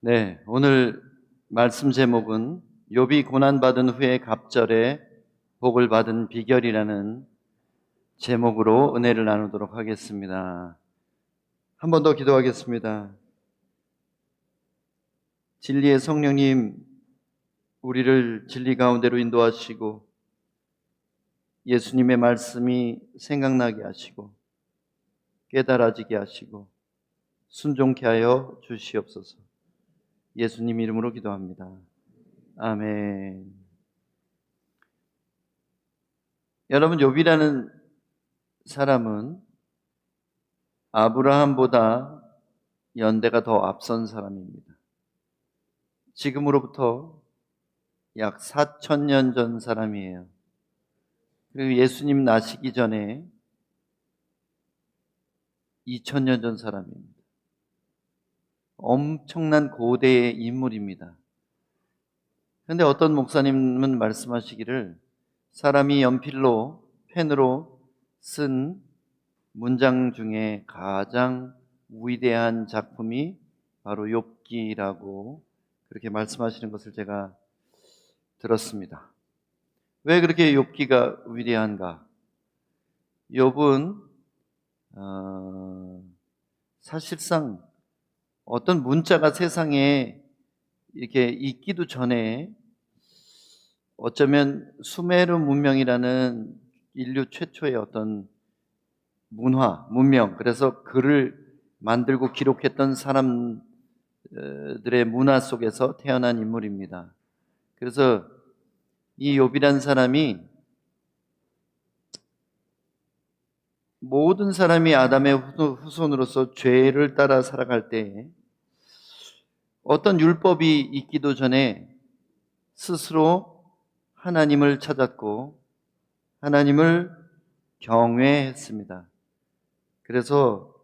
네, 오늘 말씀 제목은 욥이 고난받은 후에 갑절에 복을 받은 비결이라는 제목으로 은혜를 나누도록 하겠습니다. 한 번 더 기도하겠습니다. 진리의 성령님, 우리를 진리 가운데로 인도하시고 예수님의 말씀이 생각나게 하시고 깨달아지게 하시고 순종케 하여 주시옵소서. 예수님 이름으로 기도합니다. 아멘. 여러분, 욥이라는 사람은 아브라함보다 연대가 더 앞선 사람입니다. 지금으로부터 약 4,000년 전 사람이에요. 그리고 예수님 나시기 전에 2,000년 전 사람입니다. 엄청난 고대의 인물입니다. 그런데 어떤 목사님은 말씀하시기를 사람이 연필로 펜으로 쓴 문장 중에 가장 위대한 작품이 바로 욥기라고 그렇게 말씀하시는 것을 제가 들었습니다. 왜 그렇게 욥기가 위대한가? 욥은 사실상 어떤 문자가 세상에 이렇게 있기도 전에 어쩌면 수메르 문명이라는 인류 최초의 어떤 문명, 그래서 글을 만들고 기록했던 사람들의 문화 속에서 태어난 인물입니다. 그래서 이 욥이라는 사람이 모든 사람이 아담의 후손으로서 죄를 따라 살아갈 때에 어떤 율법이 있기도 전에 스스로 하나님을 찾았고 하나님을 경외했습니다. 그래서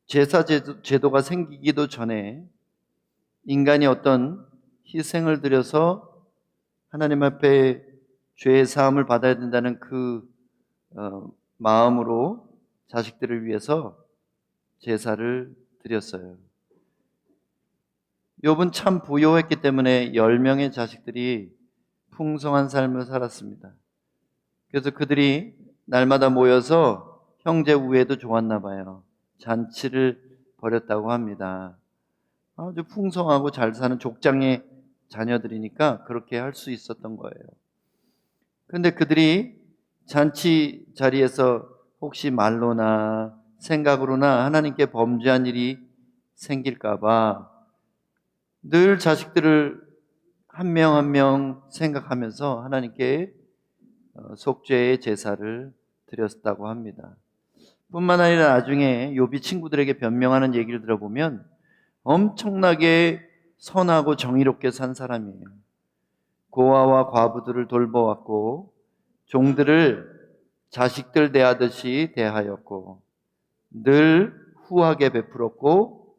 제사 제도가 생기기도 전에 인간이 어떤 희생을 드려서 하나님 앞에 죄의 사함을 받아야 된다는 그 마음으로 자식들을 위해서 제사를 드렸어요. 욥은 참 부유했기 때문에 10명의 자식들이 풍성한 삶을 살았습니다. 그래서 그들이 날마다 모여서 형제 우애도 좋았나 봐요. 잔치를 벌였다고 합니다. 아주 풍성하고 잘 사는 족장의 자녀들이니까 그렇게 할 수 있었던 거예요. 그런데 그들이 잔치 자리에서 혹시 말로나 생각으로나 하나님께 범죄한 일이 생길까봐 늘 자식들을 한 명 한 명 생각하면서 하나님께 속죄의 제사를 드렸다고 합니다. 뿐만 아니라 나중에 욥이 친구들에게 변명하는 얘기를 들어보면 엄청나게 선하고 정의롭게 산 사람이에요. 고아와 과부들을 돌보았고 종들을 자식들 대하듯이 대하였고 늘 후하게 베풀었고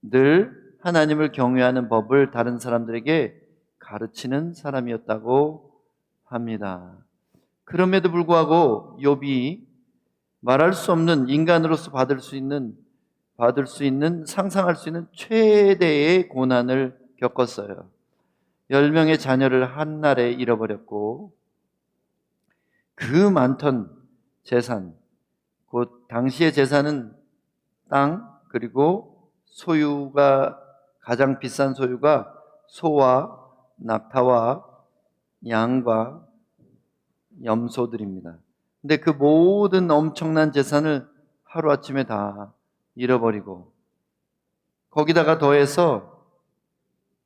늘 하나님을 경외하는 법을 다른 사람들에게 가르치는 사람이었다고 합니다. 그럼에도 불구하고 욥이 말할 수 없는 인간으로서 받을 수 있는 상상할 수 있는 최대의 고난을 겪었어요. 10명의 자녀를 한날에 잃어버렸고 그 많던 재산, 곧 당시의 재산은 땅, 그리고 가장 비싼 소유가 소와 낙타와 양과 염소들입니다. 근데 그 모든 엄청난 재산을 하루아침에 다 잃어버리고 거기다가 더해서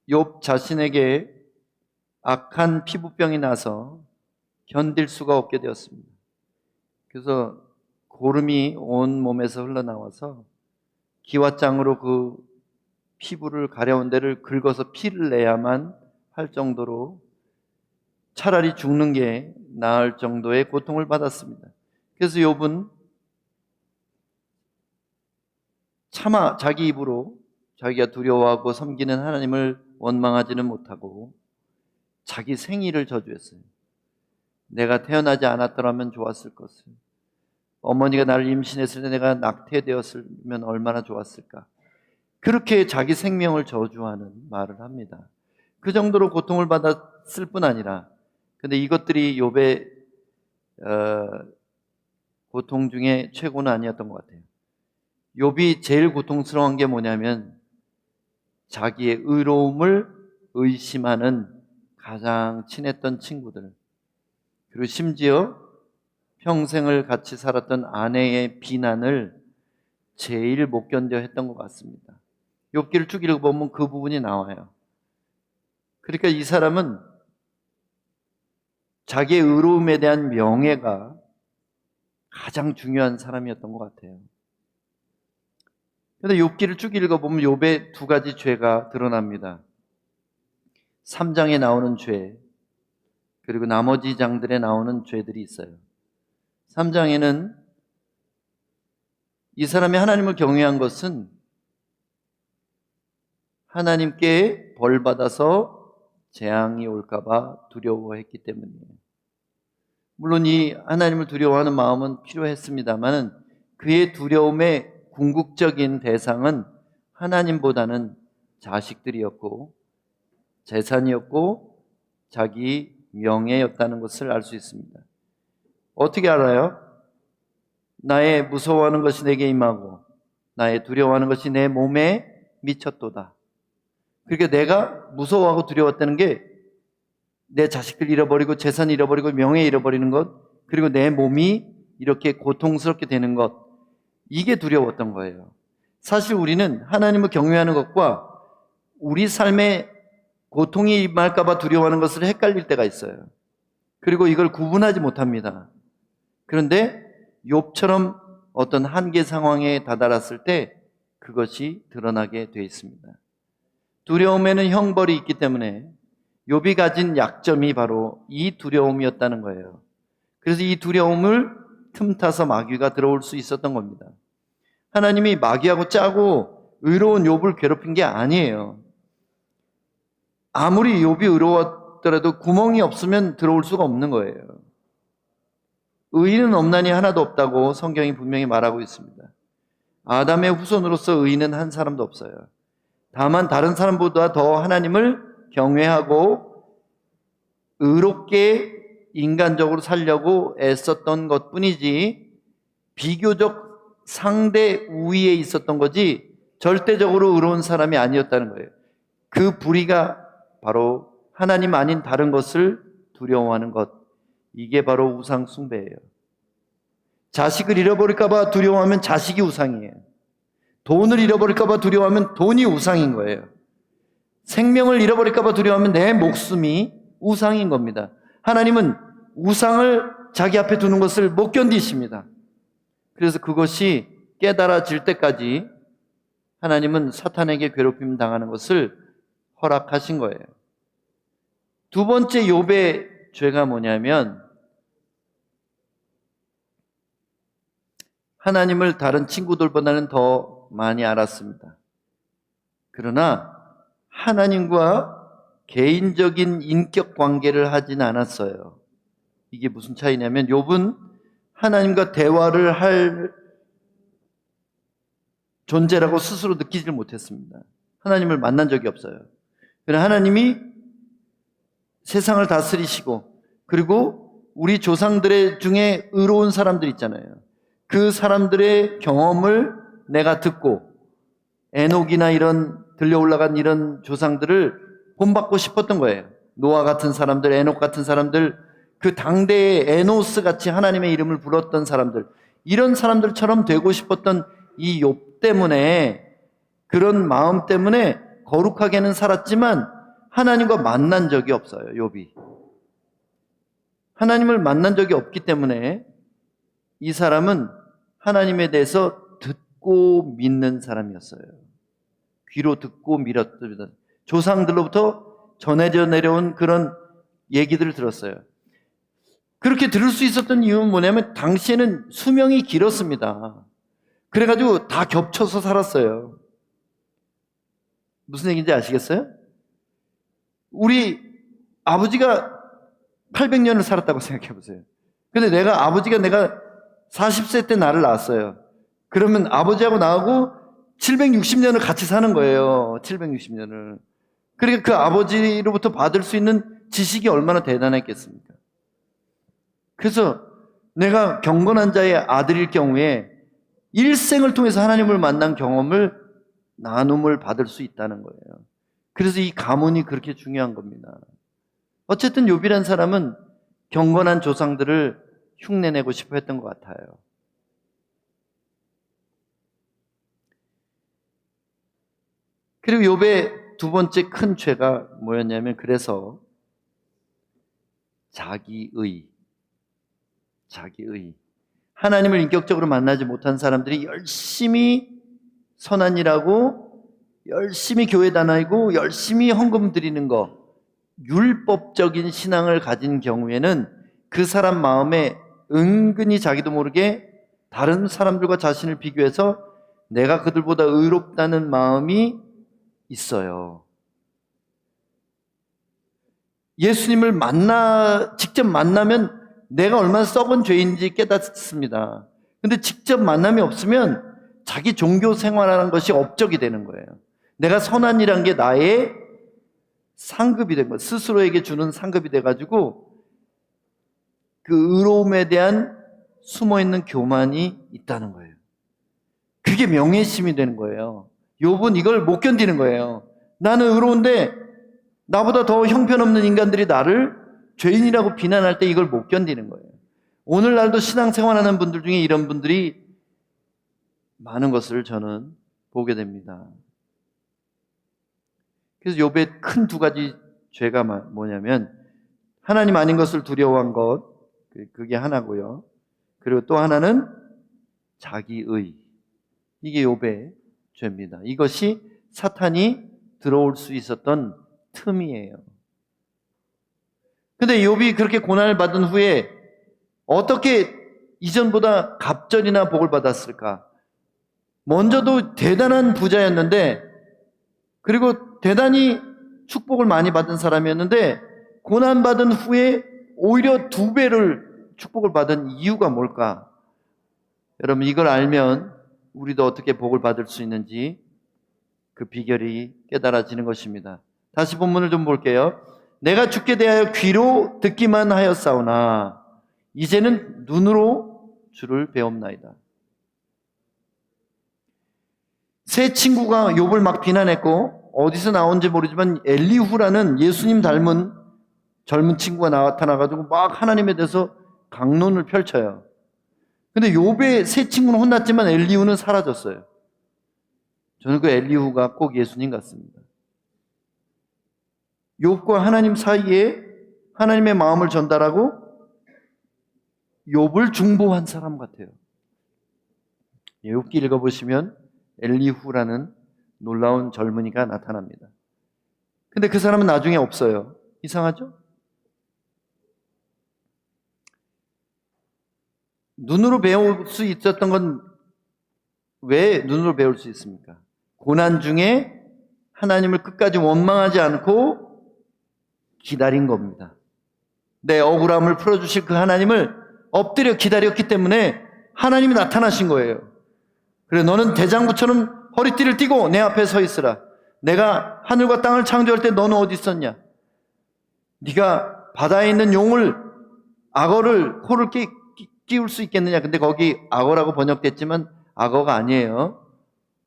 욥 자신에게 악한 피부병이 나서 견딜 수가 없게 되었습니다. 그래서 고름이 온 몸에서 흘러나와서 기왓장으로 그 피부를 가려운 데를 긁어서 피를 내야만 할 정도로 차라리 죽는 게 나을 정도의 고통을 받았습니다. 그래서 욥은 차마 자기 입으로 자기가 두려워하고 섬기는 하나님을 원망하지는 못하고 자기 생일을 저주했어요. 내가 태어나지 않았더라면 좋았을 것을. 어머니가 나를 임신했을 때 내가 낙태되었으면 얼마나 좋았을까. 그렇게 자기 생명을 저주하는 말을 합니다. 그 정도로 고통을 받았을 뿐 아니라, 근데 이것들이 욥의 고통 중에 최고는 아니었던 것 같아요. 욥이 제일 고통스러운 게 뭐냐면 자기의 의로움을 의심하는 가장 친했던 친구들, 그리고 심지어 평생을 같이 살았던 아내의 비난을 제일 못 견뎌 했던 것 같습니다. 욥기를 쭉 읽어보면 그 부분이 나와요. 그러니까 이 사람은 자기의 의로움에 대한 명예가 가장 중요한 사람이었던 것 같아요. 그런데 욥기를 쭉 읽어보면 욥의 두 가지 죄가 드러납니다. 3장에 나오는 죄, 그리고 나머지 장들에 나오는 죄들이 있어요. 3장에는 이 사람이 하나님을 경외한 것은 하나님께 벌받아서 재앙이 올까봐 두려워했기 때문이에요. 물론 이 하나님을 두려워하는 마음은 필요했습니다만 그의 두려움의 궁극적인 대상은 하나님보다는 자식들이었고 재산이었고 자기 명예였다는 것을 알 수 있습니다. 어떻게 알아요? 나의 무서워하는 것이 내게 임하고 나의 두려워하는 것이 내 몸에 미쳤도다. 그러니까 내가 무서워하고 두려웠다는 게 내 자식들 잃어버리고 재산 잃어버리고 명예 잃어버리는 것, 그리고 내 몸이 이렇게 고통스럽게 되는 것, 이게 두려웠던 거예요. 사실 우리는 하나님을 경외하는 것과 우리 삶에 고통이 임할까 봐 두려워하는 것을 헷갈릴 때가 있어요. 그리고 이걸 구분하지 못합니다. 그런데 욥처럼 어떤 한계 상황에 다다랐을 때 그것이 드러나게 되어 있습니다. 두려움에는 형벌이 있기 때문에 욥이 가진 약점이 바로 이 두려움이었다는 거예요. 그래서 이 두려움을 틈타서 마귀가 들어올 수 있었던 겁니다. 하나님이 마귀하고 짜고 의로운 욥을 괴롭힌 게 아니에요. 아무리 욥이 의로웠더라도 구멍이 없으면 들어올 수가 없는 거예요. 의인은 없나니 하나도 없다고 성경이 분명히 말하고 있습니다. 아담의 후손으로서 의인은 한 사람도 없어요. 다만 다른 사람보다 더 하나님을 경외하고 의롭게 인간적으로 살려고 애썼던 것뿐이지 비교적 상대 우위에 있었던 거지 절대적으로 의로운 사람이 아니었다는 거예요. 그 불의가 바로 하나님 아닌 다른 것을 두려워하는 것, 이게 바로 우상 숭배예요. 자식을 잃어버릴까 봐 두려워하면 자식이 우상이에요. 돈을 잃어버릴까 봐 두려워하면 돈이 우상인 거예요. 생명을 잃어버릴까 봐 두려워하면 내 목숨이 우상인 겁니다. 하나님은 우상을 자기 앞에 두는 것을 못 견디십니다. 그래서 그것이 깨달아질 때까지 하나님은 사탄에게 괴롭힘 당하는 것을 허락하신 거예요. 두 번째 욥의 죄가 뭐냐면 하나님을 다른 친구들보다는 더 많이 알았습니다. 그러나 하나님과 개인적인 인격 관계를 하진 않았어요. 이게 무슨 차이냐면 욥은 하나님과 대화를 할 존재라고 스스로 느끼질 못했습니다. 하나님을 만난 적이 없어요. 그러나 하나님이 세상을 다스리시고 그리고 우리 조상들 중에 의로운 사람들 있잖아요. 그 사람들의 경험을 내가 듣고 에녹이나 이런 들려 올라간 이런 조상들을 본받고 싶었던 거예요. 노아 같은 사람들, 에녹 같은 사람들, 그 당대의 에노스 같이 하나님의 이름을 불렀던 사람들, 이런 사람들처럼 되고 싶었던 이 욥 때문에, 그런 마음 때문에 거룩하게는 살았지만 하나님과 만난 적이 없어요. 욥이 하나님을 만난 적이 없기 때문에 이 사람은 하나님에 대해서 듣고 믿는 사람이었어요. 귀로 듣고 믿었습니다. 조상들로부터 전해져 내려온 그런 얘기들을 들었어요. 그렇게 들을 수 있었던 이유는 뭐냐면 당시에는 수명이 길었습니다. 그래가지고 다 겹쳐서 살았어요. 무슨 얘기인지 아시겠어요? 우리 아버지가 800년을 살았다고 생각해 보세요. 근데 아버지가 내가 40세 때 나를 낳았어요. 그러면 아버지하고 나하고 760년을 같이 사는 거예요. 760년을. 그러니까 그 아버지로부터 받을 수 있는 지식이 얼마나 대단했겠습니까? 그래서 내가 경건한 자의 아들일 경우에 일생을 통해서 하나님을 만난 경험을 나눔을 받을 수 있다는 거예요. 그래서 이 가문이 그렇게 중요한 겁니다. 어쨌든 욥이란 사람은 경건한 조상들을 흉내내고 싶어 했던 것 같아요. 그리고 욥의 두 번째 큰 죄가 뭐였냐면, 그래서 자기의. 하나님을 인격적으로 만나지 못한 사람들이 열심히 선한 일하고 열심히 교회 다니고 열심히 헌금 드리는 거, 율법적인 신앙을 가진 경우에는 그 사람 마음에 은근히 자기도 모르게 다른 사람들과 자신을 비교해서 내가 그들보다 의롭다는 마음이 있어요. 예수님을 직접 만나면 내가 얼마나 썩은 죄인지 깨닫습니다. 근데 직접 만남이 없으면 자기 종교 생활하는 것이 업적이 되는 거예요. 내가 선한 일한 게 나의 상급이 된 거예요. 스스로에게 주는 상급이 돼가지고 그 의로움에 대한 숨어있는 교만이 있다는 거예요. 그게 명예심이 되는 거예요. 욥은 이걸 못 견디는 거예요. 나는 의로운데 나보다 더 형편없는 인간들이 나를 죄인이라고 비난할 때 이걸 못 견디는 거예요. 오늘날도 신앙생활하는 분들 중에 이런 분들이 많은 것을 저는 보게 됩니다. 그래서 욥의 큰 두 가지 죄가 뭐냐면, 하나님 아닌 것을 두려워한 것, 그게 하나고요. 그리고 또 하나는 자기의. 이게 욥의 죄입니다. 이것이 사탄이 들어올 수 있었던 틈이에요. 근데 욥이 그렇게 고난을 받은 후에 어떻게 이전보다 갑절이나 복을 받았을까? 먼저도 대단한 부자였는데, 그리고 대단히 축복을 많이 받은 사람이었는데, 고난받은 후에 오히려 2배를 축복을 받은 이유가 뭘까? 여러분, 이걸 알면 우리도 어떻게 복을 받을 수 있는지 그 비결이 깨달아지는 것입니다. 다시 본문을 좀 볼게요. 내가 주께 대하여 귀로 듣기만 하였사오나 이제는 눈으로 주를 배움나이다. 세 친구가 욥을 막 비난했고, 어디서 나온지 모르지만 엘리후라는 예수님 닮은 젊은 친구가 나타나가지고 막 하나님에 대해서 강론을 펼쳐요. 근데 욥의 세 친구는 혼났지만 엘리후는 사라졌어요. 저는 그 엘리후가 꼭 예수님 같습니다. 욥과 하나님 사이에 하나님의 마음을 전달하고 욥을 중보한 사람 같아요. 욥기 읽어보시면 엘리후라는 놀라운 젊은이가 나타납니다. 근데 그 사람은 나중에 없어요. 이상하죠? 눈으로 배울 수 있었던 건 왜 눈으로 배울 수 있습니까? 고난 중에 하나님을 끝까지 원망하지 않고 기다린 겁니다. 내 억울함을 풀어주실 그 하나님을 엎드려 기다렸기 때문에 하나님이 나타나신 거예요. 그래, 너는 대장부처럼 허리띠를 띠고 내 앞에 서 있으라. 내가 하늘과 땅을 창조할 때 너는 어디 있었냐? 네가 바다에 있는 용을, 악어를 코를 끼울 수 있겠느냐? 근데 거기 악어라고 번역됐지만 악어가 아니에요.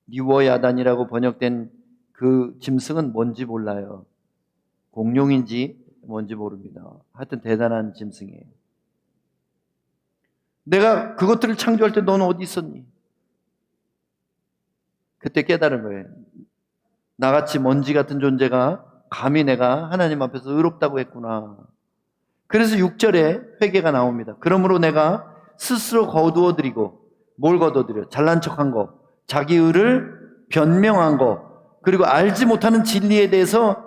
리워야단이라고 번역된 그 짐승은 뭔지 몰라요. 공룡인지 뭔지 모릅니다. 하여튼 대단한 짐승이에요. 내가 그것들을 창조할 때 너는 어디 있었니? 그때 깨달은 거예요. 나같이 먼지 같은 존재가 감히 내가 하나님 앞에서 의롭다고 했구나. 그래서 6절에 회개가 나옵니다. 그러므로 내가 스스로 거두어드리고, 뭘 거두어드려? 잘난 척한 거, 자기 의를 변명한 거, 그리고 알지 못하는 진리에 대해서,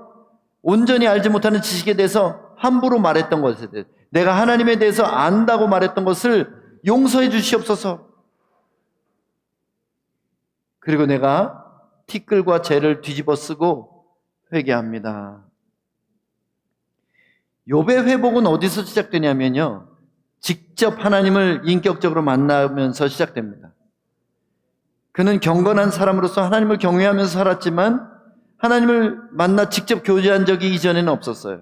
온전히 알지 못하는 지식에 대해서 함부로 말했던 것에 대해서, 내가 하나님에 대해서 안다고 말했던 것을 용서해 주시옵소서. 그리고 내가 티끌과 재를 뒤집어 쓰고 회개합니다. 욥의 회복은 어디서 시작되냐면요, 직접 하나님을 인격적으로 만나면서 시작됩니다. 그는 경건한 사람으로서 하나님을 경외하면서 살았지만 하나님을 만나 직접 교제한 적이 이전에는 없었어요.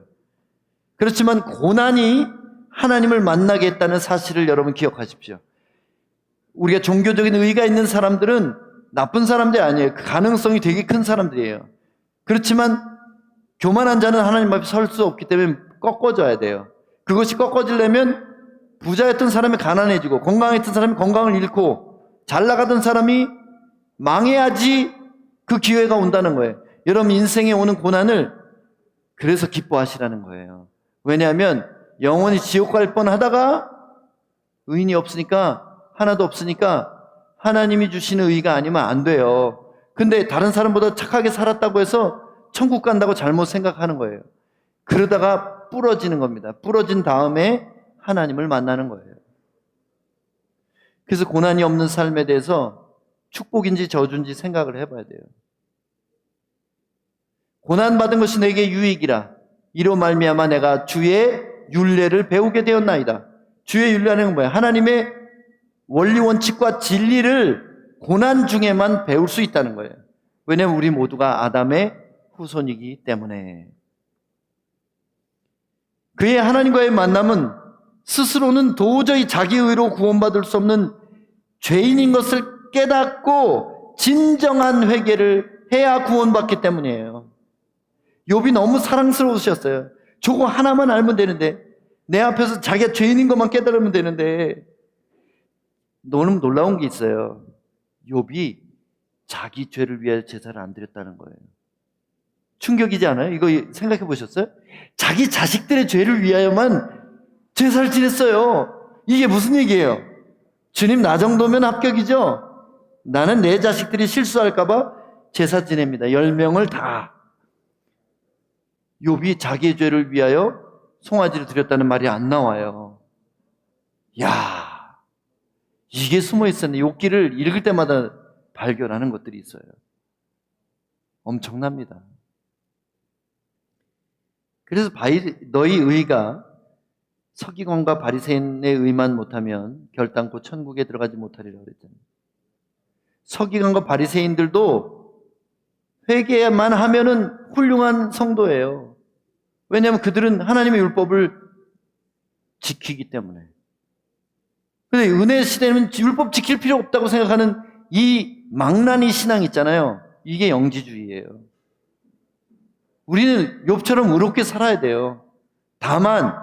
그렇지만 고난이 하나님을 만나게 했다는 사실을 여러분 기억하십시오. 우리가 종교적인 의의가 있는 사람들은 나쁜 사람들이 아니에요. 그 가능성이 되게 큰 사람들이에요. 그렇지만 교만한 자는 하나님 앞에 설 수 없기 때문에 꺾어져야 돼요. 그것이 꺾어지려면 부자였던 사람이 가난해지고 건강했던 사람이 건강을 잃고 잘 나가던 사람이 망해야지 그 기회가 온다는 거예요. 여러분 인생에 오는 고난을 그래서 기뻐하시라는 거예요. 왜냐하면 영원히 지옥 갈 뻔하다가 의인이 없으니까 하나도 없으니까 하나님이 주시는 의가 아니면 안 돼요. 근데 다른 사람보다 착하게 살았다고 해서 천국 간다고 잘못 생각하는 거예요. 그러다가 부러지는 겁니다. 부러진 다음에 하나님을 만나는 거예요. 그래서 고난이 없는 삶에 대해서 축복인지 저주인지 생각을 해봐야 돼요. 고난받은 것이 내게 유익이라 이로 말미암아 내가 주의 율례를 배우게 되었나이다. 주의 율례는 건 뭐예요? 하나님의 원리 원칙과 진리를 고난 중에만 배울 수 있다는 거예요. 왜냐하면 우리 모두가 아담의 후손이기 때문에. 그의 하나님과의 만남은 스스로는 도저히 자기 의로 구원받을 수 없는 죄인인 것을 깨닫고 진정한 회개를 해야 구원받기 때문이에요. 욥이 너무 사랑스러우셨어요. 저거 하나만 알면 되는데, 내 앞에서 자기가 죄인인 것만 깨달으면 되는데. 너무 놀라운 게 있어요. 욥이 자기 죄를 위해 제사를 안 드렸다는 거예요. 충격이지 않아요? 이거 생각해 보셨어요? 자기 자식들의 죄를 위하여만 제사를 지냈어요. 이게 무슨 얘기예요? 주님, 나 정도면 합격이죠? 나는 내 자식들이 실수할까봐 제사 지냅니다. 10명을 다. 욥이 자기의 죄를 위하여 송아지를 드렸다는 말이 안 나와요. 야, 이게 숨어 있었네. 욥기를 읽을 때마다 발견하는 것들이 있어요. 엄청납니다. 그래서 너희 의가 서기관과 바리새인의 의만 못하면 결단코 천국에 들어가지 못하리라 그랬잖아요. 서기관과 바리새인들도 회개만 하면은 훌륭한 성도예요. 왜냐하면 그들은 하나님의 율법을 지키기 때문에. 근데 은혜 시대는 율법 지킬 필요 없다고 생각하는 이 망나니 신앙 있잖아요. 이게 영지주의예요. 우리는 욥처럼 의롭게 살아야 돼요. 다만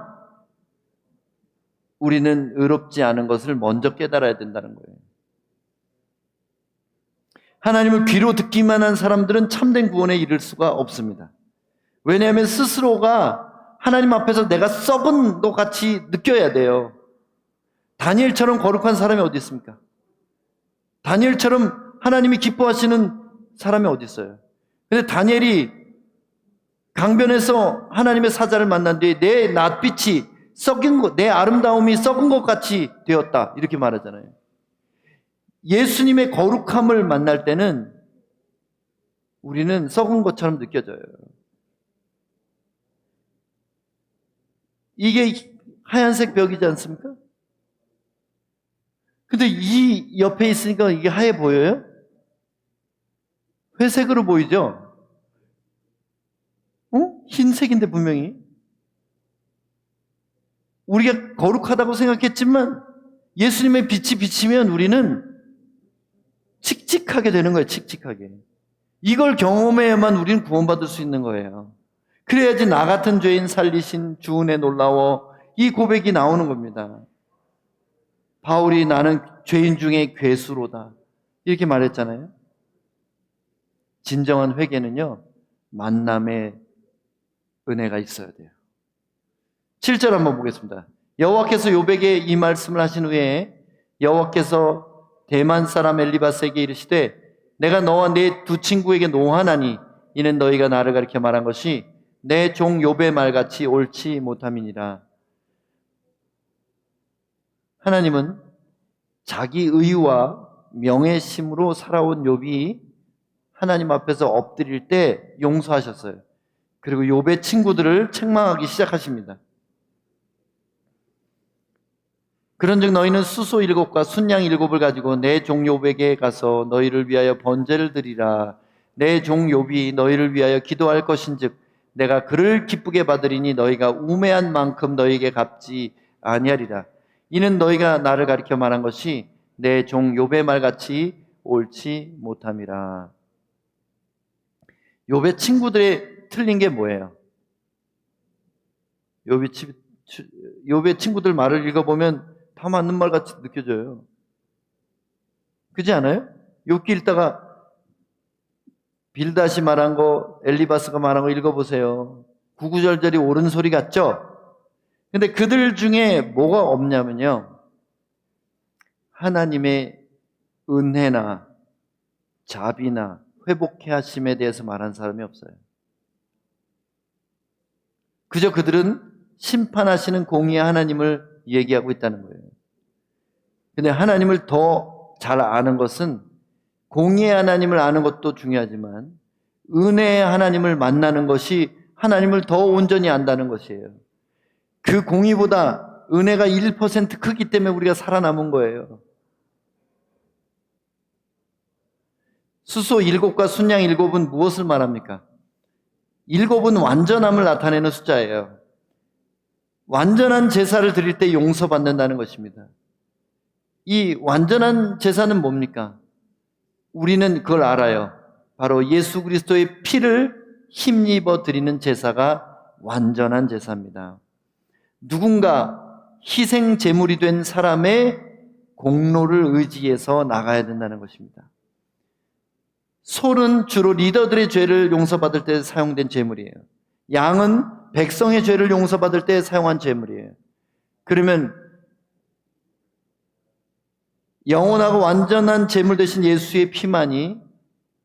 우리는 의롭지 않은 것을 먼저 깨달아야 된다는 거예요. 하나님을 귀로 듣기만 한 사람들은 참된 구원에 이를 수가 없습니다. 왜냐하면 스스로가 하나님 앞에서 내가 썩은 것 같이 느껴야 돼요. 다니엘처럼 거룩한 사람이 어디 있습니까? 다니엘처럼 하나님이 기뻐하시는 사람이 어디 있어요? 근데 다니엘이 강변에서 하나님의 사자를 만난 뒤에 내 낯빛이 썩은 것, 내 아름다움이 썩은 것 같이 되었다. 이렇게 말하잖아요. 예수님의 거룩함을 만날 때는 우리는 썩은 것처럼 느껴져요. 이게 하얀색 벽이지 않습니까? 근데 이 옆에 있으니까 이게 하얘 보여요? 회색으로 보이죠? 흰색인데 분명히. 우리가 거룩하다고 생각했지만 예수님의 빛이 비치면 우리는 칙칙하게 되는 거예요. 칙칙하게. 이걸 경험해야만 우리는 구원받을 수 있는 거예요. 그래야지 나 같은 죄인 살리신 주 은혜 놀라워 이 고백이 나오는 겁니다. 바울이 나는 죄인 중에 괴수로다 이렇게 말했잖아요. 진정한 회개는요, 만남의 은혜가 있어야 돼요. 7절 한번 보겠습니다. 여호와께서 욥에게 이 말씀을 하신 후에 여호와께서 대만 사람 엘리바스에게 이르시되 내가 너와 네 두 친구에게 노하나니 이는 너희가 나를 가리켜 말한 것이 내 종 욥의 말같이 옳지 못함이니라. 하나님은 자기 의와 명예심으로 살아온 욥이 하나님 앞에서 엎드릴 때 용서하셨어요. 그리고 욥의 친구들을 책망하기 시작하십니다. 그런즉 너희는 수소 7과 순양 7을 가지고 내 종 욥에게 가서 너희를 위하여 번제를 드리라. 내 종 욥이 너희를 위하여 기도할 것인즉 내가 그를 기쁘게 받으리니 너희가 우매한 만큼 너희에게 갚지 아니하리라. 이는 너희가 나를 가리켜 말한 것이 내 종 욥의 말같이 옳지 못함이라. 욥의 친구들의 틀린 게 뭐예요? 욥의 친구들 말을 읽어보면 다 맞는 말 같이 느껴져요. 그렇지 않아요? 욥기 읽다가 빌다시 말한 거, 엘리바스가 말한 거 읽어보세요. 구구절절이 옳은 소리 같죠? 근데 그들 중에 뭐가 없냐면요, 하나님의 은혜나 자비나 회복해 하심에 대해서 말한 사람이 없어요. 그저 그들은 심판하시는 공의의 하나님을 얘기하고 있다는 거예요. 근데 하나님을 더 잘 아는 것은, 공의의 하나님을 아는 것도 중요하지만 은혜의 하나님을 만나는 것이 하나님을 더 온전히 안다는 것이에요. 그 공의보다 은혜가 1% 크기 때문에 우리가 살아남은 거예요. 수소 7과 순양 7은 무엇을 말합니까? 7은 완전함을 나타내는 숫자예요. 완전한 제사를 드릴 때 용서받는다는 것입니다. 이 완전한 제사는 뭡니까? 우리는 그걸 알아요. 바로 예수 그리스도의 피를 힘입어 드리는 제사가 완전한 제사입니다. 누군가 희생 제물이 된 사람의 공로를 의지해서 나가야 된다는 것입니다. 소는 주로 리더들의 죄를 용서받을 때 사용된 제물이에요. 양은 백성의 죄를 용서받을 때 사용한 제물이에요. 그러면 영원하고 완전한 제물 대신 예수의 피만이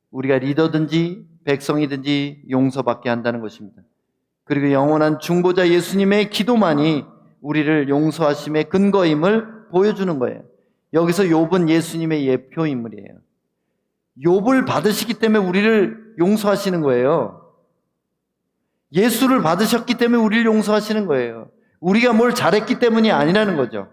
우리가 리더든지 백성이든지 용서받게 한다는 것입니다. 그리고 영원한 중보자 예수님의 기도만이 우리를 용서하심의 근거임을 보여주는 거예요. 여기서 욥은 예수님의 예표 인물이에요. 욥을 받으시기 때문에 우리를 용서하시는 거예요. 예수를 받으셨기 때문에 우리를 용서하시는 거예요. 우리가 뭘 잘했기 때문이 아니라는 거죠.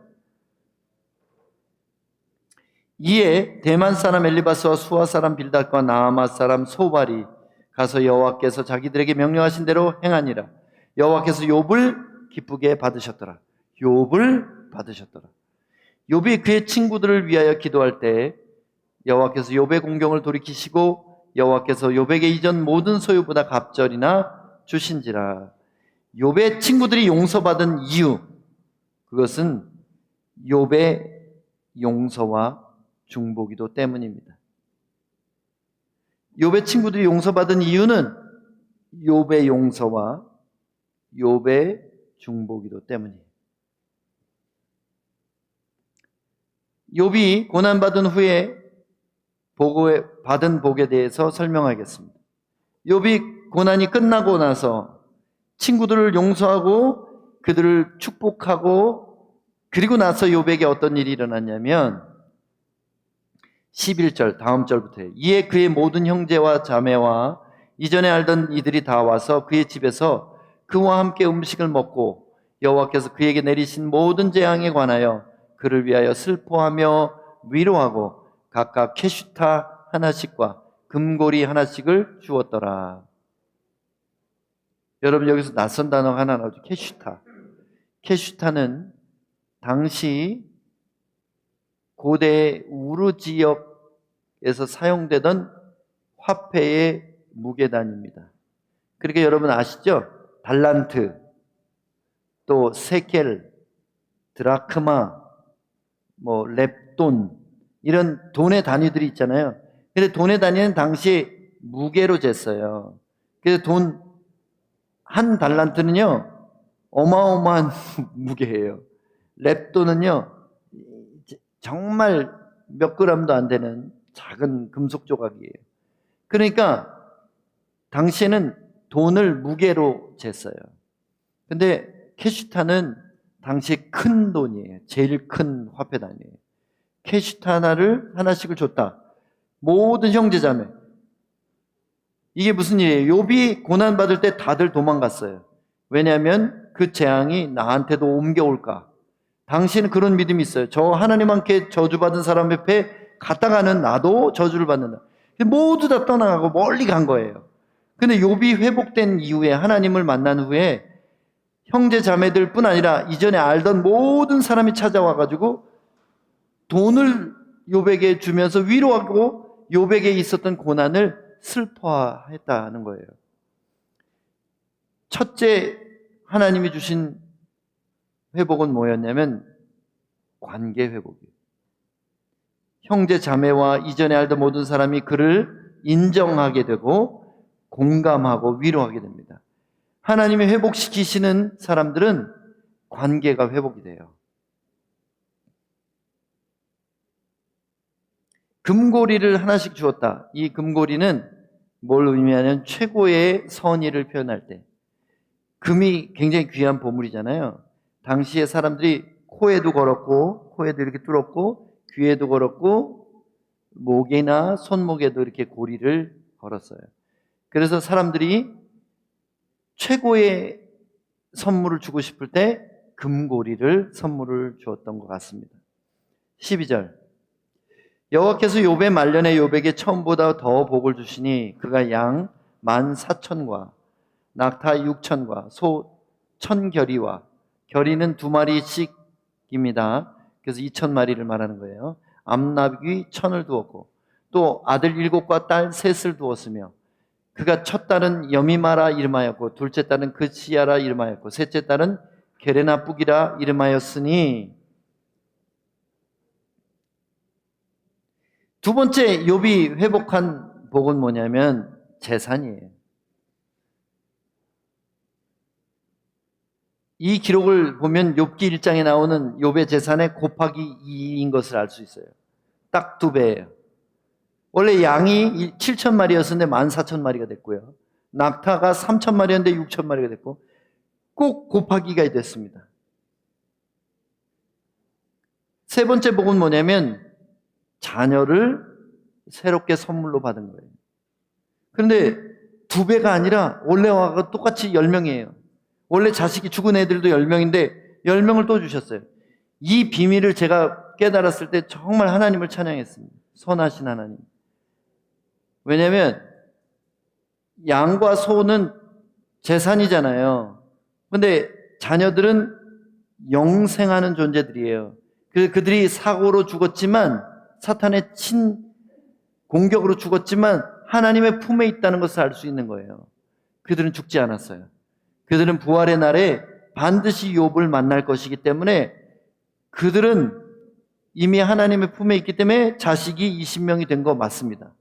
이에 대만 사람 엘리바스와 수아 사람 빌닷과 나아마 사람 소발이 가서 여호와께서 자기들에게 명령하신 대로 행하니라. 여호와께서 욥을 기쁘게 받으셨더라. 욥을 받으셨더라. 욥이 그의 친구들을 위하여 기도할 때 여호와께서 욥의 공경을 돌이키시고 여호와께서 욥에게 이전 모든 소유보다 갑절이나 주신지라. 욥의 친구들이 용서받은 이유, 그것은 욥의 용서와 중보기도 때문입니다. 욥의 친구들이 용서받은 이유는 욥의 용서와 욥의 중보기도 때문이에요. 욥이 고난받은 후에 받은 복에 대해서 설명하겠습니다. 욥이 고난이 끝나고 나서 친구들을 용서하고 그들을 축복하고 그리고 나서 욥에게 어떤 일이 일어났냐면 11절 다음 절부터예요. 이에 그의 모든 형제와 자매와 이전에 알던 이들이 다 와서 그의 집에서 그와 함께 음식을 먹고 여호와께서 그에게 내리신 모든 재앙에 관하여 그를 위하여 슬퍼하며 위로하고 각각 캐슈타 하나씩과 금고리 하나씩을 주었더라. 여러분, 여기서 낯선 단어 하나 나오죠. 캐슈타. 캐슈타는 당시 고대 우르 지역에서 사용되던 화폐의 무게단입니다. 그러니까 여러분 아시죠? 달란트, 또 세켈, 드라크마, 렙돈, 이런 돈의 단위들이 있잖아요. 근데 돈의 단위는 당시 무게로 쟀어요. 그래서 한 달란트는요 어마어마한 무게예요. 렙돈은요 정말 몇 그램도 안 되는 작은 금속 조각이에요. 그러니까 당시에는 돈을 무게로 쟀어요. 근데 캐슈타는 당시 큰 돈이에요. 제일 큰 화폐 단위예요. 캐슈타 하나씩을 줬다. 모든 형제자매. 이게 무슨 일이에요? 욥이 고난받을 때 다들 도망갔어요. 왜냐하면 그 재앙이 나한테도 옮겨올까. 당신은 그런 믿음이 있어요. 저 하나님 함께 저주받은 사람 옆에 갔다가는 나도 저주를 받는다. 모두 다 떠나가고 멀리 간 거예요. 근데 욥이 회복된 이후에, 하나님을 만난 후에 형제 자매들 뿐 아니라 이전에 알던 모든 사람이 찾아와가지고 돈을 욥에게 주면서 위로하고 욥에게 있었던 고난을 슬퍼했다는 거예요. 첫째, 하나님이 주신 회복은 뭐였냐면 관계 회복이에요. 형제 자매와 이전에 알던 모든 사람이 그를 인정하게 되고 공감하고 위로하게 됩니다. 하나님이 회복시키시는 사람들은 관계가 회복이 돼요. 금고리를 하나씩 주었다. 이 금고리는 뭘 의미하냐면 최고의 선의를 표현할 때, 금이 굉장히 귀한 보물이잖아요. 당시에 사람들이 코에도 걸었고, 코에도 이렇게 뚫었고, 귀에도 걸었고, 목이나 손목에도 이렇게 고리를 걸었어요. 그래서 사람들이 최고의 선물을 주고 싶을 때 금고리를 선물을 주었던 것 같습니다. 12절, 여호와께서 욥의 말년에 욥에게 처음보다 더 복을 주시니 그가 양 14,000과 낙타 6,000과 소 1,000결이와, 결이는 2마리씩입니다. 그래서 2,000마리를 말하는 거예요. 암나귀 1,000을 두었고 또 아들 7과 딸 3을 두었으며, 그가 첫 딸은 여미마라 이름하였고 둘째 딸은 그시야라 이름하였고 셋째 딸은 게레나북이라 이름하였으니. 두 번째 욥이 회복한 복은 뭐냐면 재산이에요. 이 기록을 보면 욥기 1장에 나오는 욥의 재산의 곱하기 2인 것을 알 수 있어요. 딱 2배예요. 원래 양이 7,000마리였는데 14,000마리가 됐고요. 낙타가 3,000마리였는데 6,000마리가 됐고, 꼭 곱하기가 됐습니다. 세 번째 복은 뭐냐면 자녀를 새롭게 선물로 받은 거예요. 그런데 2배가 아니라 원래와 똑같이 10명이에요. 원래 자식이 죽은 애들도 10명인데 10명을 또 주셨어요. 이 비밀을 제가 깨달았을 때 정말 하나님을 찬양했습니다. 선하신 하나님. 왜냐하면 양과 소는 재산이잖아요. 그런데 자녀들은 영생하는 존재들이에요. 그들이 사고로 죽었지만, 사탄의 공격으로 죽었지만 하나님의 품에 있다는 것을 알 수 있는 거예요. 그들은 죽지 않았어요. 그들은 부활의 날에 반드시 욥을 만날 것이기 때문에 그들은 이미 하나님의 품에 있기 때문에 자식이 20명이 된 거 맞습니다.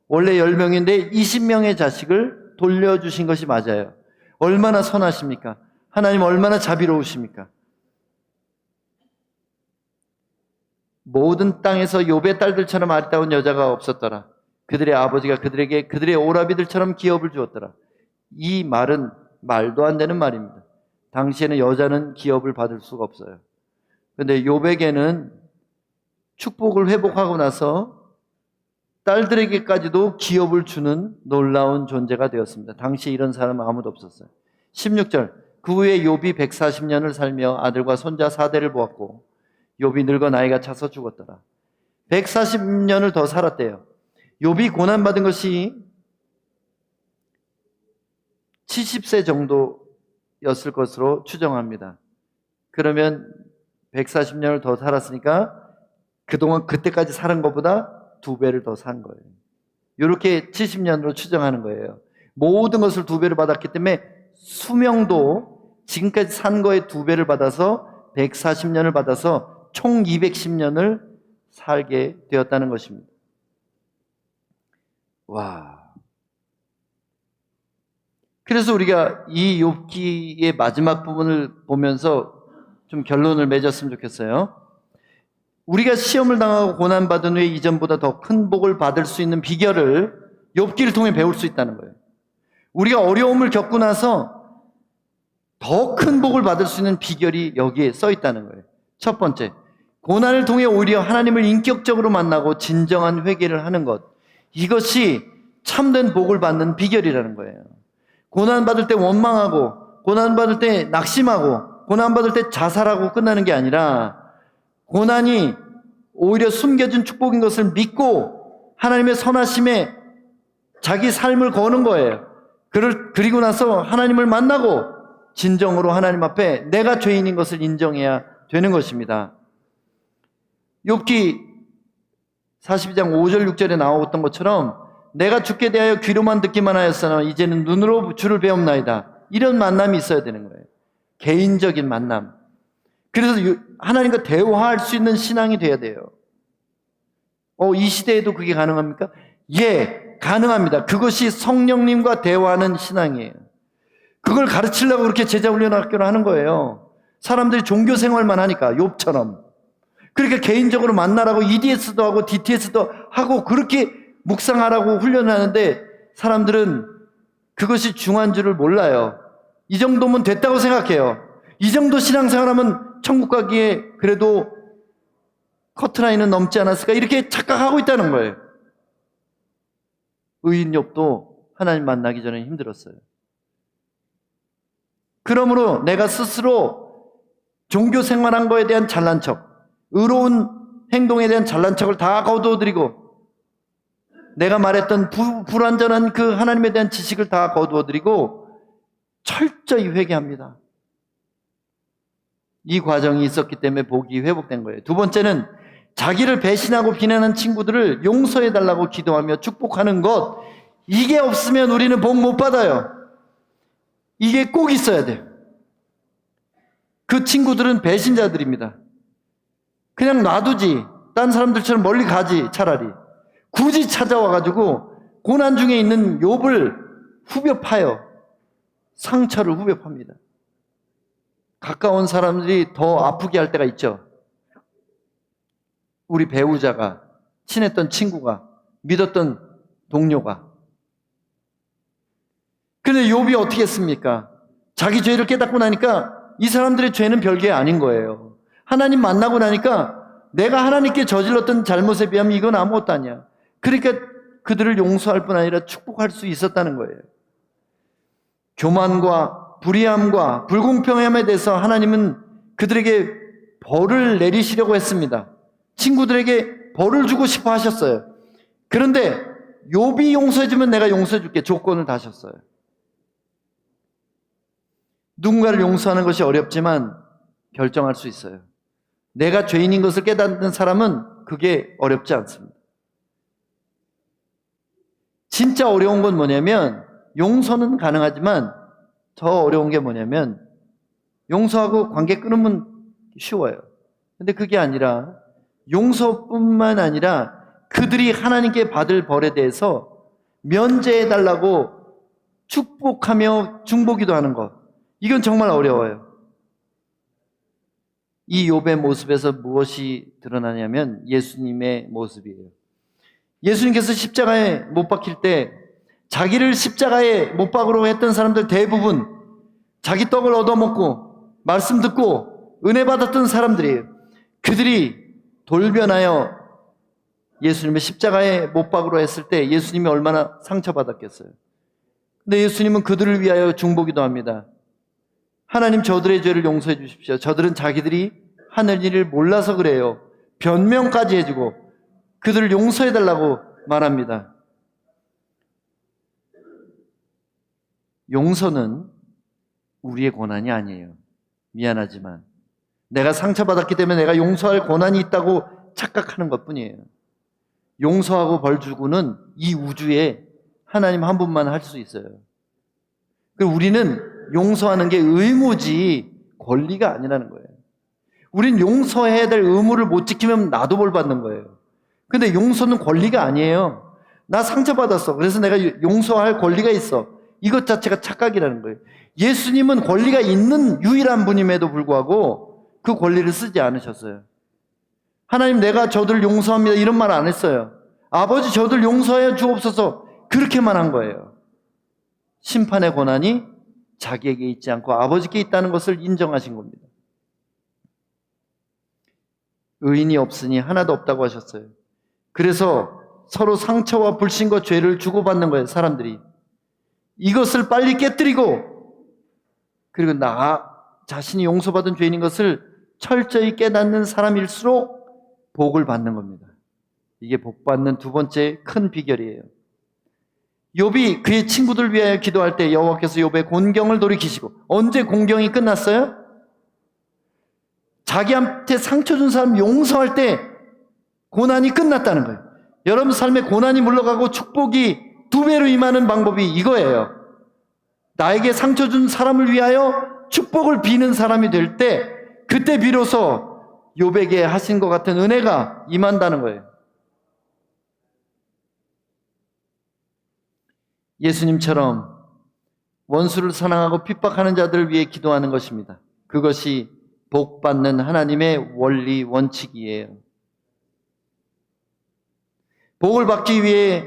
원래 10명인데 20명의 자식을 돌려주신 것이 맞아요. 얼마나 선하십니까? 하나님 얼마나 자비로우십니까? 모든 땅에서 욥의 딸들처럼 아리따운 여자가 없었더라. 그들의 아버지가 그들에게 그들의 오라비들처럼 기업을 주었더라. 이 말은 말도 안 되는 말입니다. 당시에는 여자는 기업을 받을 수가 없어요. 그런데 욥에게는 축복을 회복하고 나서 딸들에게까지도 기업을 주는 놀라운 존재가 되었습니다. 당시에 이런 사람은 아무도 없었어요. 16절, 그 후에 욥이 140년을 살며 아들과 손자 4대를 보았고 욥이 늙어 나이가 차서 죽었더라. 140년을 더 살았대요. 욥이 고난받은 것이 70세 정도였을 것으로 추정합니다. 그러면 140년을 더 살았으니까 그동안 그때까지 사는 것보다 2배를 더 산 거예요. 이렇게 70년으로 추정하는 거예요. 모든 것을 2배를 받았기 때문에 수명도 지금까지 산 거에 2배를 받아서 140년을 받아서 총 210년을 살게 되었다는 것입니다. 와. 그래서 우리가 이 욥기의 마지막 부분을 보면서 좀 결론을 맺었으면 좋겠어요. 우리가 시험을 당하고 고난받은 후에 이전보다 더 큰 복을 받을 수 있는 비결을 욥기를 통해 배울 수 있다는 거예요. 우리가 어려움을 겪고 나서 더 큰 복을 받을 수 있는 비결이 여기에 써 있다는 거예요. 첫 번째, 고난을 통해 오히려 하나님을 인격적으로 만나고 진정한 회개를 하는 것. 이것이 참된 복을 받는 비결이라는 거예요. 고난받을 때 원망하고, 고난받을 때 낙심하고, 고난받을 때 자살하고 끝나는 게 아니라 고난이 오히려 숨겨진 축복인 것을 믿고 하나님의 선하심에 자기 삶을 거는 거예요. 그리고 나서 하나님을 만나고 진정으로 하나님 앞에 내가 죄인인 것을 인정해야 되는 것입니다. 욥기 42장 5절 6절에 나왔던 것처럼 내가 주께 대하여 귀로만 듣기만 하였으나 이제는 눈으로 주를 배움나이다. 이런 만남이 있어야 되는 거예요. 개인적인 만남. 그래서 하나님과 대화할 수 있는 신앙이 돼야 돼요. 이 시대에도 그게 가능합니까? 예, 가능합니다. 그것이 성령님과 대화하는 신앙이에요. 그걸 가르치려고 그렇게 제자훈련학교를 하는 거예요. 사람들이 종교 생활만 하니까, 욥처럼. 그렇게 개인적으로 만나라고 EDS도 하고 DTS도 하고 그렇게 묵상하라고 훈련을 하는데 사람들은 그것이 중요한 줄을 몰라요. 이 정도면 됐다고 생각해요. 이 정도 신앙생활하면 천국 가기에 그래도 커트라인은 넘지 않았을까 이렇게 착각하고 있다는 거예요. 의인 욥도 하나님 만나기 전에 힘들었어요. 그러므로 내가 스스로 종교 생활한 거에 대한 잘난 척, 의로운 행동에 대한 잘난 척을 다 거두어드리고 내가 말했던 불완전한 그 하나님에 대한 지식을 다 거두어드리고 철저히 회개합니다. 이 과정이 있었기 때문에 복이 회복된 거예요. 두 번째는 자기를 배신하고 비난한 친구들을 용서해달라고 기도하며 축복하는 것. 이게 없으면 우리는 복 못 받아요. 이게 꼭 있어야 돼요. 그 친구들은 배신자들입니다. 그냥 놔두지. 딴 사람들처럼 멀리 가지 차라리. 굳이 찾아와가지고 고난 중에 있는 욥을 후벼 파요. 상처를 후벼 팝니다. 가까운 사람들이 더 아프게 할 때가 있죠. 우리 배우자가, 친했던 친구가, 믿었던 동료가. 그런데 욥이 어떻게 했습니까? 자기 죄를 깨닫고 나니까 이 사람들의 죄는 별게 아닌 거예요. 하나님 만나고 나니까 내가 하나님께 저질렀던 잘못에 비하면 이건 아무것도 아니야. 그러니까 그들을 용서할 뿐 아니라 축복할 수 있었다는 거예요. 교만과 불의함과 불공평함에 대해서 하나님은 그들에게 벌을 내리시려고 했습니다. 친구들에게 벌을 주고 싶어 하셨어요. 그런데 욥이 용서해주면 내가 용서해줄게 조건을 다셨어요. 누군가를 용서하는 것이 어렵지만 결정할 수 있어요. 내가 죄인인 것을 깨닫는 사람은 그게 어렵지 않습니다. 진짜 어려운 건 뭐냐면 용서는 가능하지만 더 어려운 게 뭐냐면 용서하고 관계 끊으면 쉬워요. 근데 그게 아니라 용서뿐만 아니라 그들이 하나님께 받을 벌에 대해서 면제해달라고 축복하며 중보기도 하는 것. 이건 정말 어려워요. 이 욥의 모습에서 무엇이 드러나냐면 예수님의 모습이에요. 예수님께서 십자가에 못 박힐 때 자기를 십자가에 못 박으러 했던 사람들 대부분 자기 떡을 얻어먹고 말씀 듣고 은혜 받았던 사람들이에요. 그들이 돌변하여 예수님의 십자가에 못 박으러 했을 때 예수님이 얼마나 상처받았겠어요. 근데 예수님은 그들을 위하여 중보기도 합니다. 하나님 저들의 죄를 용서해 주십시오. 저들은 자기들이 하늘 일을 몰라서 그래요. 변명까지 해주고 그들을 용서해 달라고 말합니다. 용서는 우리의 권한이 아니에요. 미안하지만 내가 상처받았기 때문에 내가 용서할 권한이 있다고 착각하는 것뿐이에요. 용서하고 벌 주고는 이 우주에 하나님 한 분만 할 수 있어요. 그리고 우리는 용서하는 게 의무지 권리가 아니라는 거예요. 우린 용서해야 될 의무를 못 지키면 나도 벌 받는 거예요. 근데 용서는 권리가 아니에요. 나 상처받았어. 그래서 내가 용서할 권리가 있어. 이것 자체가 착각이라는 거예요. 예수님은 권리가 있는 유일한 분임에도 불구하고 그 권리를 쓰지 않으셨어요. 하나님 내가 저들을 용서합니다 이런 말 안 했어요. 아버지 저들 용서해 주옵소서 그렇게만 한 거예요. 심판의 권한이 자기에게 있지 않고 아버지께 있다는 것을 인정하신 겁니다. 의인이 없으니 하나도 없다고 하셨어요. 그래서 서로 상처와 불신과 죄를 주고받는 거예요. 사람들이 이것을 빨리 깨뜨리고 그리고 자신이 용서받은 죄인인 것을 철저히 깨닫는 사람일수록 복을 받는 겁니다. 이게 복 받는 두 번째 큰 비결이에요. 욥이 그의 친구들 위하여 기도할 때 여호와께서 욥의 곤경을 돌이키시고, 언제 곤경이 끝났어요? 자기한테 상처 준 사람 용서할 때 고난이 끝났다는 거예요. 여러분 삶에 고난이 물러가고 축복이 두 배로 임하는 방법이 이거예요. 나에게 상처 준 사람을 위하여 축복을 비는 사람이 될 때, 그때 비로소 욥에게 하신 것 같은 은혜가 임한다는 거예요. 예수님처럼 원수를 사랑하고 핍박하는 자들을 위해 기도하는 것입니다. 그것이 복받는 하나님의 원리 원칙이에요. 복을 받기 위해,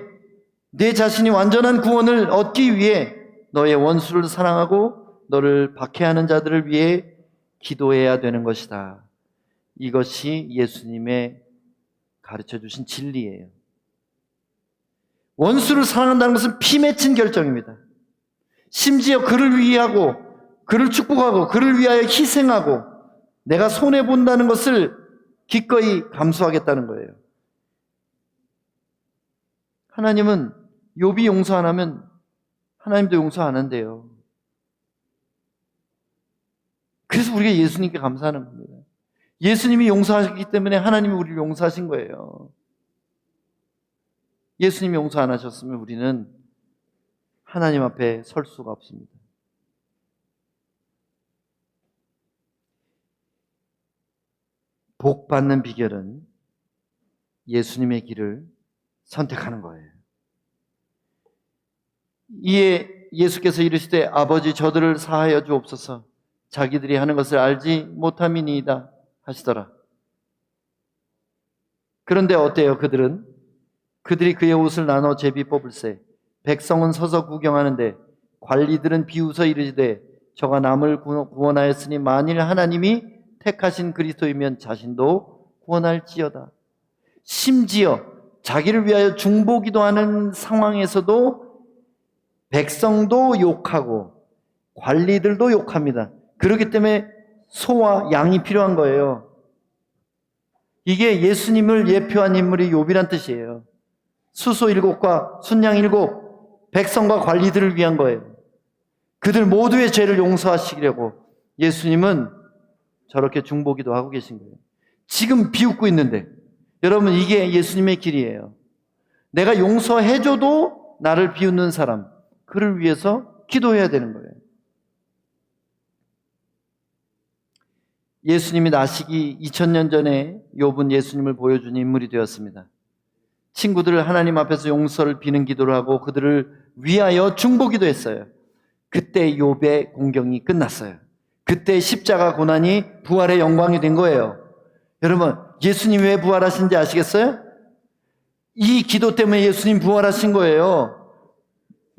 내 자신이 완전한 구원을 얻기 위해 너의 원수를 사랑하고 너를 박해하는 자들을 위해 기도해야 되는 것이다. 이것이 예수님의 가르쳐 주신 진리예요. 원수를 사랑한다는 것은 피 맺힌 결정입니다. 심지어 그를 위하고, 그를 축복하고, 그를 위하여 희생하고, 내가 손해본다는 것을 기꺼이 감수하겠다는 거예요. 하나님은 욥이 용서 안 하면 하나님도 용서 안 한대요. 그래서 우리가 예수님께 감사하는 겁니다. 예수님이 용서하셨기 때문에 하나님이 우리를 용서하신 거예요. 예수님이 용서 안 하셨으면 우리는 하나님 앞에 설 수가 없습니다. 복 받는 비결은 예수님의 길을 선택하는 거예요. 이에 예수께서 이르시되 아버지 저들을 사하여 주옵소서, 자기들이 하는 것을 알지 못함이니이다 하시더라. 그런데 어때요? 그들이 그의 옷을 나눠 제비 뽑을세. 백성은 서서 구경하는데 관리들은 비웃어 이르시되 저가 남을 구원하였으니 만일 하나님이 택하신 그리스도이면 자신도 구원할지어다. 심지어 자기를 위하여 중보기도 하는 상황에서도 백성도 욕하고 관리들도 욕합니다. 그렇기 때문에 소와 양이 필요한 거예요. 이게 예수님을 예표한 인물이 욥이란 뜻이에요. 수소 7과 순양 7, 백성과 관리들을 위한 거예요. 그들 모두의 죄를 용서하시려고 예수님은 저렇게 중보기도 하고 계신 거예요. 지금 비웃고 있는데, 여러분 이게 예수님의 길이에요. 내가 용서해줘도 나를 비웃는 사람, 그를 위해서 기도해야 되는 거예요. 예수님이 나시기 2000년 전에 욥은 예수님을 보여준 인물이 되었습니다. 친구들 하나님 앞에서 용서를 비는 기도를 하고 그들을 위하여 중보기도 했어요. 그때 욥의 공경이 끝났어요. 그때 십자가 고난이 부활의 영광이 된 거예요. 여러분, 예수님이 왜 부활하신지 아시겠어요? 이 기도 때문에 예수님 부활하신 거예요.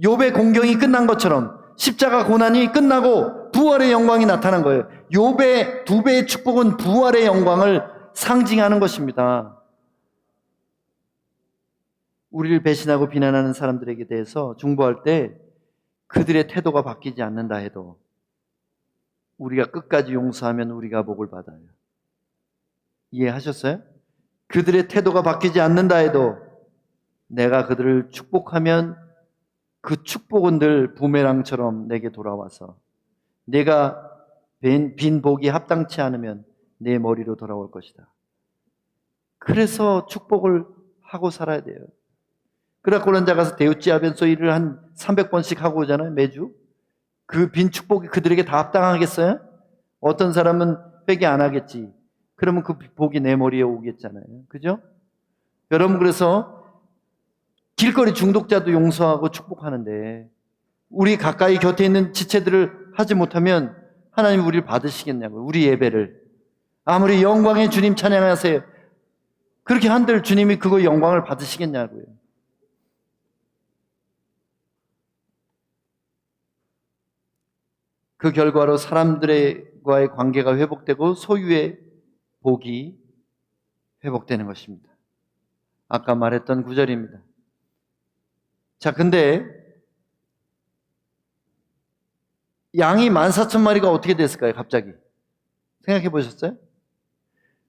욥의 공경이 끝난 것처럼 십자가 고난이 끝나고 부활의 영광이 나타난 거예요. 욥의 2배의 축복은 부활의 영광을 상징하는 것입니다. 우리를 배신하고 비난하는 사람들에게 대해서 중보할 때 그들의 태도가 바뀌지 않는다 해도 우리가 끝까지 용서하면 우리가 복을 받아요. 이해하셨어요? 그들의 태도가 바뀌지 않는다 해도 내가 그들을 축복하면 그 축복은 늘 부메랑처럼 내게 돌아와서 내가 빈 복이 합당치 않으면 내 머리로 돌아올 것이다. 그래서 축복을 하고 살아야 돼요. 그라콜란자 가서 데우찌아벤소이를 한 300번씩 하고 오잖아요, 매주. 그 빈 축복이 그들에게 다 합당하겠어요? 어떤 사람은 회개 안 하겠지. 그러면 그 복이 내 머리에 오겠잖아요. 그죠? 여러분, 그래서 길거리 중독자도 용서하고 축복하는데 우리 가까이 곁에 있는 지체들을 하지 못하면 하나님 우리를 받으시겠냐고요. 우리 예배를. 아무리 영광의 주님 찬양하세요. 그렇게 한들 주님이 그거 영광을 받으시겠냐고요. 그 결과로 사람들과의 관계가 회복되고 소유의 복이 회복되는 것입니다. 아까 말했던 구절입니다. 자, 근데 양이 14,000마리가 어떻게 됐을까요? 갑자기 생각해 보셨어요?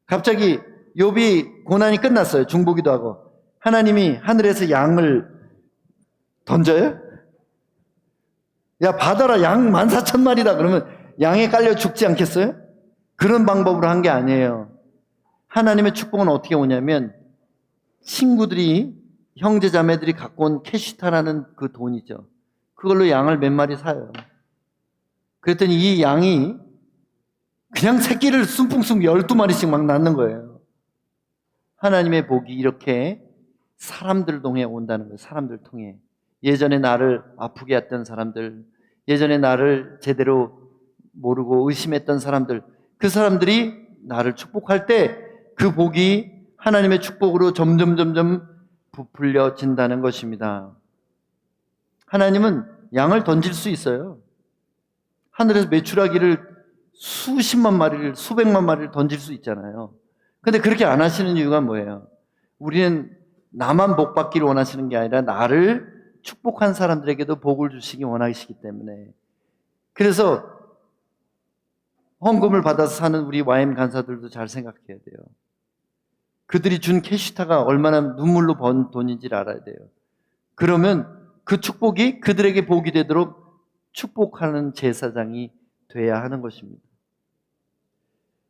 갑자기 욥이 고난이 끝났어요. 중보기도 하고. 하나님이 하늘에서 양을 던져요? 야, 받아라. 양 14,000마리다. 그러면 양에 깔려 죽지 않겠어요? 그런 방법으로 한 게 아니에요. 하나님의 축복은 어떻게 오냐면 친구들이, 형제 자매들이 갖고 온 캐시타라는 그 돈이죠. 그걸로 양을 몇 마리 사요. 그랬더니 이 양이 그냥 새끼를 숨풍숨 12마리씩 막 낳는 거예요. 하나님의 복이 이렇게 사람들 통해 온다는 거예요. 사람들 통해. 예전에 나를 아프게 했던 사람들, 예전에 나를 제대로 모르고 의심했던 사람들, 그 사람들이 나를 축복할 때 그 복이 하나님의 축복으로 점점 부풀려진다는 것입니다. 하나님은 양을 던질 수 있어요. 하늘에서 메추라기를 수십만 마리를, 수백만 마리를 던질 수 있잖아요. 근데 그렇게 안 하시는 이유가 뭐예요? 우리는 나만 복 받기를 원하시는 게 아니라 나를 축복한 사람들에게도 복을 주시기 원하시기 때문에. 그래서 헌금을 받아서 사는 우리 YM 간사들도 잘 생각해야 돼요. 그들이 준 캐시타가 얼마나 눈물로 번 돈인지를 알아야 돼요. 그러면 그 축복이 그들에게 복이 되도록 축복하는 제사장이 돼야 하는 것입니다.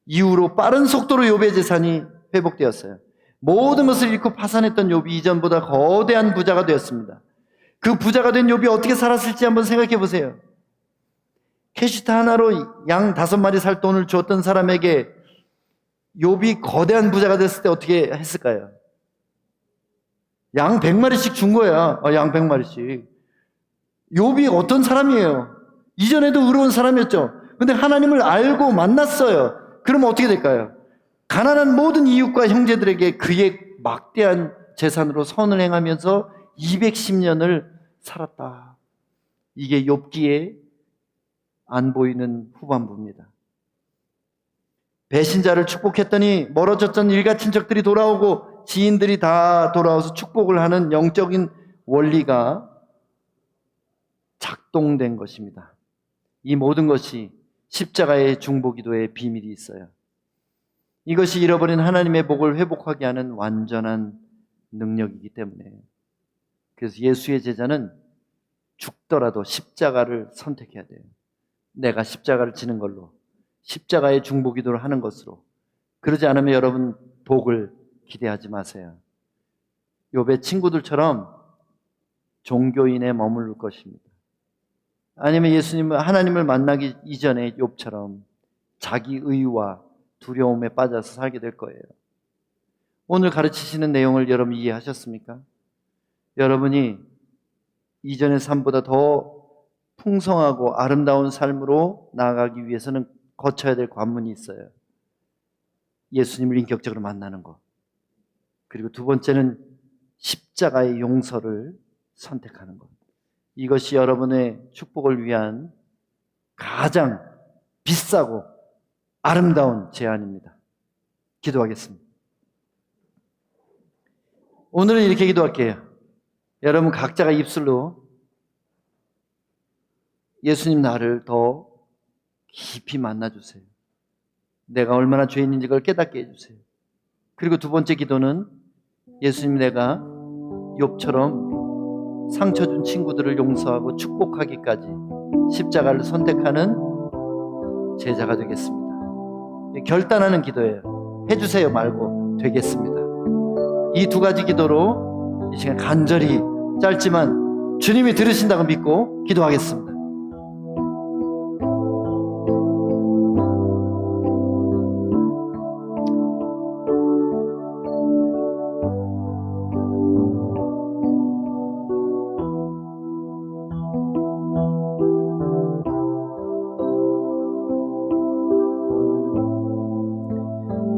이후로 빠른 속도로 욥의 재산이 회복되었어요. 모든 것을 잃고 파산했던 욥이 이전보다 거대한 부자가 되었습니다. 그 부자가 된 욥이 어떻게 살았을지 한번 생각해 보세요. 캐시타 하나로 양 5마리 살 돈을 주었던 사람에게 욥이 거대한 부자가 됐을 때 어떻게 했을까요? 양 100마리씩 준 거야. 양 100마리씩. 욥이 어떤 사람이에요? 이전에도 의로운 사람이었죠. 근데 하나님을 알고 만났어요. 그러면 어떻게 될까요? 가난한 모든 이웃과 형제들에게 그의 막대한 재산으로 선을 행하면서 210년을 살았다. 이게 욥기에 안 보이는 후반부입니다. 배신자를 축복했더니 멀어졌던 일가 친척들이 돌아오고 지인들이 다 돌아와서 축복을 하는 영적인 원리가 작동된 것입니다. 이 모든 것이 십자가의 중보기도의 비밀이 있어요. 이것이 잃어버린 하나님의 복을 회복하게 하는 완전한 능력이기 때문에. 그래서 예수의 제자는 죽더라도 십자가를 선택해야 돼요. 내가 십자가를 지는 걸로, 십자가의 중보기도를 하는 것으로. 그러지 않으면 여러분 복을 기대하지 마세요. 욥의 친구들처럼 종교인에 머무를 것입니다. 아니면 하나님을 만나기 이전에 욥처럼 자기 의와 두려움에 빠져서 살게 될 거예요. 오늘 가르치시는 내용을 여러분 이해하셨습니까? 여러분이 이전의 삶보다 더 풍성하고 아름다운 삶으로 나아가기 위해서는 거쳐야 될 관문이 있어요. 예수님을 인격적으로 만나는 것. 그리고 두 번째는 십자가의 용서를 선택하는 것. 이것이 여러분의 축복을 위한 가장 비싸고 아름다운 제안입니다. 기도하겠습니다. 오늘은 이렇게 기도할게요. 여러분 각자가 입술로 예수님 나를 더 깊이 만나주세요. 내가 얼마나 죄인인지 그걸 깨닫게 해주세요. 그리고 두 번째 기도는 예수님 내가 욥처럼 상처 준 친구들을 용서하고 축복하기까지 십자가를 선택하는 제자가 되겠습니다. 결단하는 기도예요. 해주세요 말고 되겠습니다. 이 두 가지 기도로 이 시간 간절히 짧지만 주님이 들으신다고 믿고 기도하겠습니다.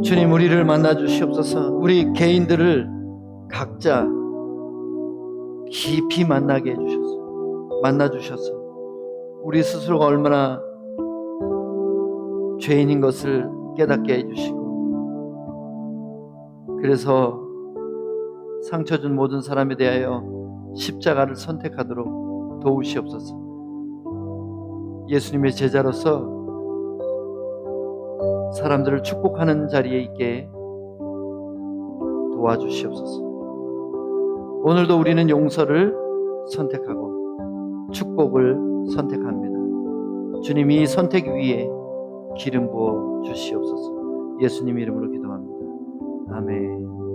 주님 우리를 만나 주시옵소서. 우리 개인들을 각자 깊이 만나게 해주셔서 만나 주셔서 우리 스스로가 얼마나 죄인인 것을 깨닫게 해주시고 그래서 상처 준 모든 사람에 대하여 십자가를 선택하도록 도우시옵소서. 예수님의 제자로서 사람들을 축복하는 자리에 있게 도와주시옵소서. 오늘도 우리는 용서를 선택하고 축복을 선택합니다. 주님이 선택 위에 기름 부어 주시옵소서. 예수님 이름으로 기도합니다. 아멘.